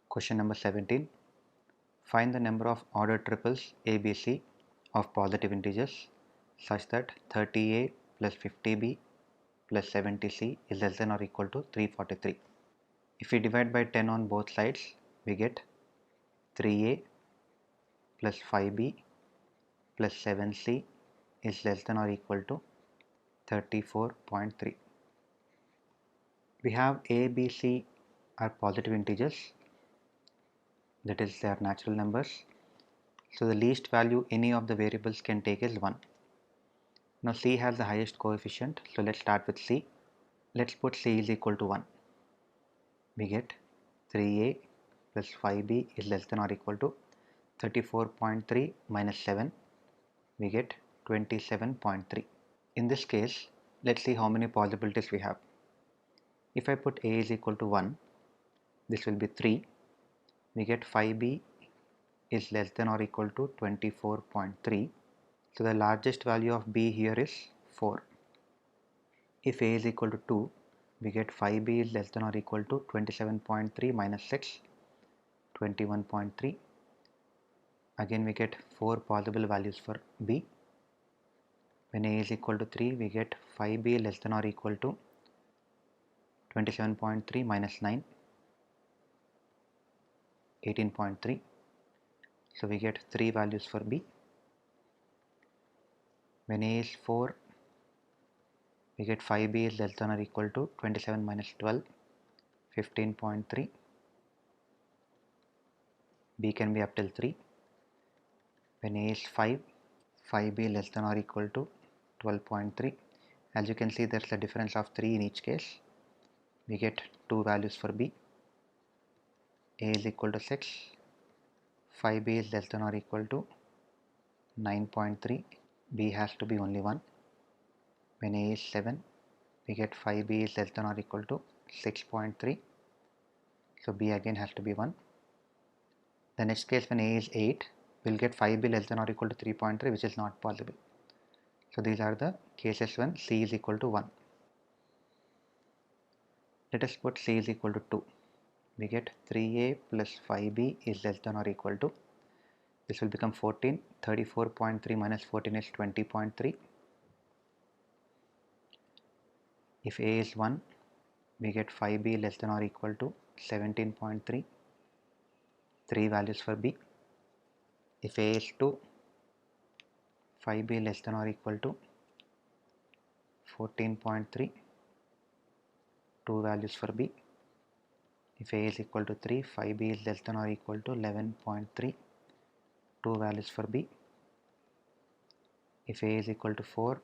Question number 17. Find the number of ordered triples ABC of positive integers such that 30A plus 50B plus 70C is less than or equal to 343. If we divide by 10 on both sides, we get 3A plus 5B plus 7C is less than or equal to 34.3. We have A, B, C are positive integers, that is, they are natural numbers. So the least value any of the variables can take is 1. Now C has the highest coefficient, so let's start with C. Let's put C is equal to 1. We get 3A plus 5B is less than or equal to 34.3 minus 7. We get 27.3. In this case, let's see how many possibilities we have. If I put A is equal to 1, this will be 3. We get 5B is less than or equal to 24.3. So the largest value of B here is 4. If A is equal to 2, we get 5B is less than or equal to 27.3 minus 6, 21.3. Again we get 4 possible values for B. When A is equal to 3, we get 5B less than or equal to 27.3 minus 9, 18.3. So we get 3 values for B. When A is 4, we get 5B is less than or equal to 27 minus 12, 15.3. B can be up till 3. When A is 5, 5B less than or equal to 12.3. As you can see, there's a difference of 3 in each case. We get 2 values for B. A is equal to 6. 5B is less than or equal to 9.3. B has to be only 1. When A is 7, we get 5B is less than or equal to 6.3. So B again has to be 1. The next case, when A is 8, we'll get 5B less than or equal to 3.3, which is not possible. So these are the cases when C is equal to 1. Let us put C is equal to 2. We get 3A plus 5B is less than or equal to, this will become 14, 34.3 minus 14 is 20.3. If A is 1, we get 5B less than or equal to 17.3, 3 values for B. If A is 2, 5B less than or equal to 14.3, 2 values for B. If A is equal to 3, 5B is less than or equal to 11.3, 2 values for B. If A is equal to 4,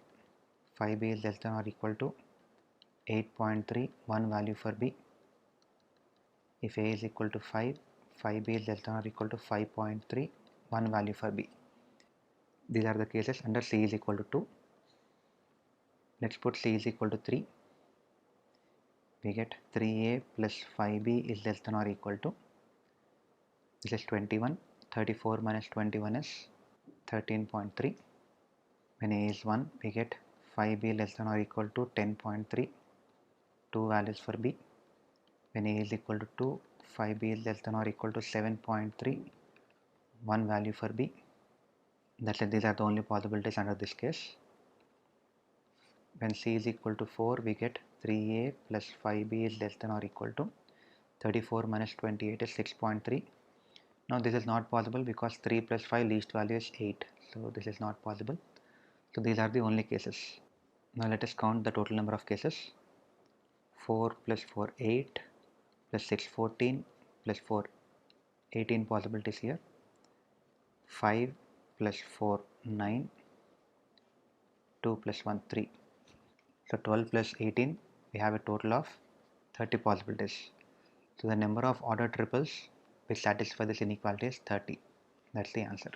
5B is less than or equal to 8.3, 1 value for B. If A is equal to 5, 5B is less than or equal to 5.3, 1 value for B. These are the cases under C is equal to 2. Let's put C is equal to 3. We get 3A plus 5B is less than or equal to, this is 21, 34 minus 21 is 13.3. When A is 1, we get 5B less than or equal to 10.3, 2 values for B. When A is equal to 2, 5B is less than or equal to 7.3, 1 value for B. That's it, these are the only possibilities under this case. When C is equal to 4, we get 3A plus 5B is less than or equal to 34 minus 28 is 6.3. Now this is not possible because 3 plus 5 least value is 8. So this is not possible. So these are the only cases. Now let us count the total number of cases. 4 plus 4, 8 plus 6, 14 plus 4, 18 possibilities here. 5 plus 4, 9, 2 plus 1, 3. So 12 plus 18, we have a total of 30 possibilities. So the number of ordered triples which satisfy this inequality is 30. That's the answer.